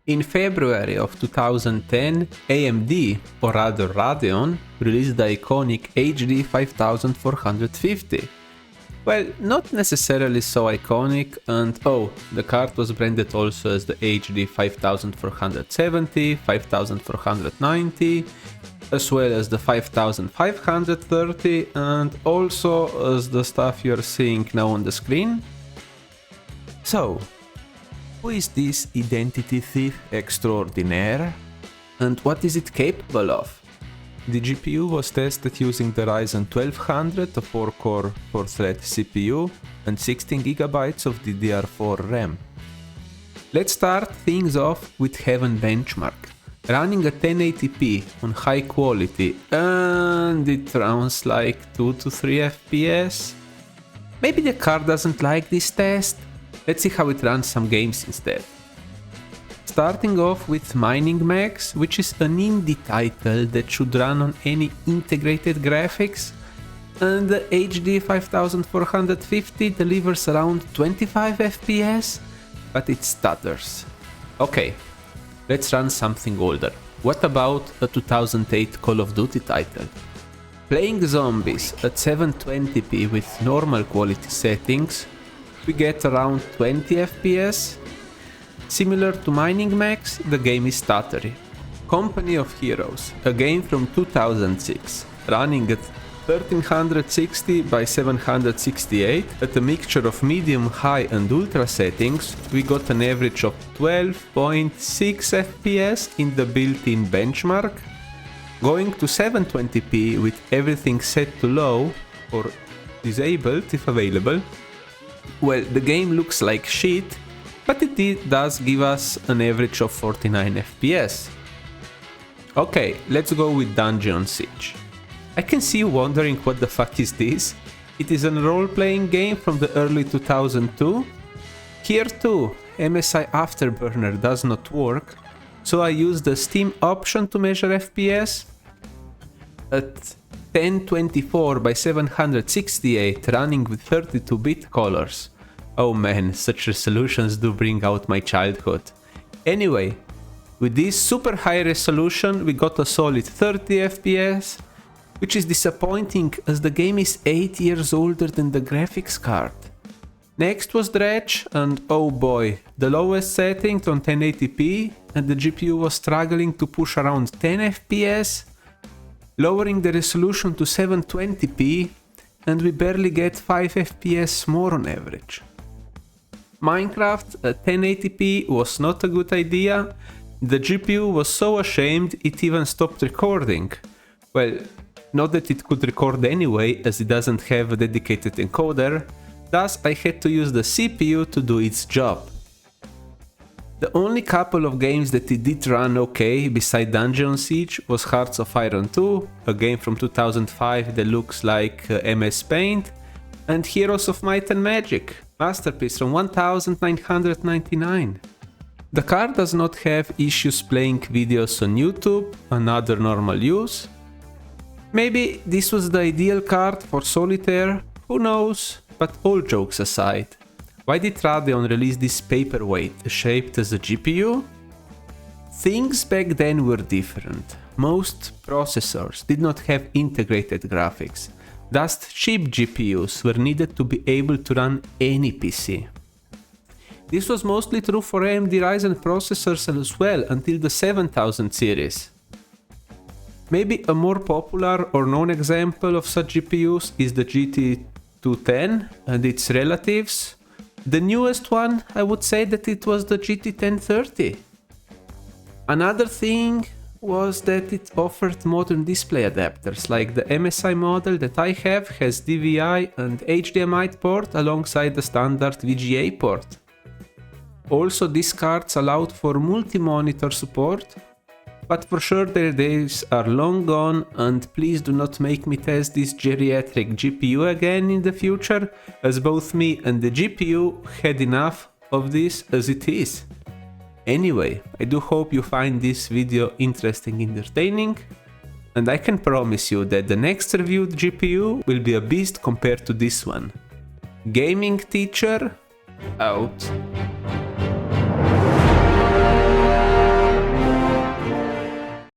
In February of 2010, AMD, or rather Radeon, released the iconic HD 5450. Well, not necessarily so iconic, and the card was branded also as the HD 5470, 5490, as well as the 5530, and also as the stuff you're seeing now on the screen. So, who is this identity thief extraordinaire, and what is it capable of? The GPU was tested using the Ryzen 1200, a 4-core 4-thread CPU, and 16GB of DDR4 RAM. Let's start things off with Heaven Benchmark, running at 1080p on high quality, and it runs like 2 to 3 FPS. Maybe the card doesn't like this test. Let's see how it runs some games instead. Starting off with Mining Max, which is an indie title that should run on any integrated graphics, and the HD 5450 delivers around 25 FPS, but it stutters. Okay, let's run something older. What about a 2008 Call of Duty title? Playing zombies at 720p with normal quality settings, we get around 20 FPS. Similar to Mining Max, the game is stuttery. Company of Heroes, a game from 2006, running at 1360 by 768 at a mixture of medium, high and ultra settings, we got an average of 12.6 FPS in the built-in benchmark. Going to 720p with everything set to low or disabled if available, well, the game looks like shit, but it does give us an average of 49 FPS. Okay, let's go with Dungeon Siege. I can see you wondering what the fuck is this? It is a role-playing game from the early 2002. Here too, MSI Afterburner does not work, so I use the Steam option to measure FPS. At 1024 by 768 running with 32-bit colors. Oh man, such resolutions do bring out my childhood. Anyway, with this super high resolution we got a solid 30 FPS, which is disappointing as the game is 8 years older than the graphics card. Next was Dredge, and oh boy, the lowest setting on 1080p and the GPU was struggling to push around 10 FPS. Lowering the resolution to 720p and we barely get 5 FPS more on average. Minecraft at 1080p was not a good idea. The GPU was so ashamed it even stopped recording. Well, not that it could record anyway as it doesn't have a dedicated encoder, thus I had to use the CPU to do its job. The only couple of games that it did run okay beside Dungeon Siege was Hearts of Iron 2, a game from 2005 that looks like MS Paint, and Heroes of Might and Magic, masterpiece from 1999. The card does not have issues playing videos on YouTube and other normal use. Maybe this was the ideal card for Solitaire, who knows, but all jokes aside. Why did Radeon release this paperweight shaped as a GPU? Things back then were different. Most processors did not have integrated graphics, thus cheap GPUs were needed to be able to run any PC. This was mostly true for AMD Ryzen processors as well until the 7000 series. Maybe a more popular or known example of such GPUs is the GT210 and its relatives. The newest one, I would say that it was the GT1030. Another thing was that it offered modern display adapters, like the MSI model that I have has DVI and HDMI port alongside the standard VGA port. Also, these cards allowed for multi-monitor support, but for sure their days are long gone, and please do not make me test this geriatric GPU again in the future, as both me and the GPU had enough of this as it is. Anyway, I do hope you find this video interesting and entertaining, and I can promise you that the next reviewed GPU will be a beast compared to this one. Gaming Teacher, out.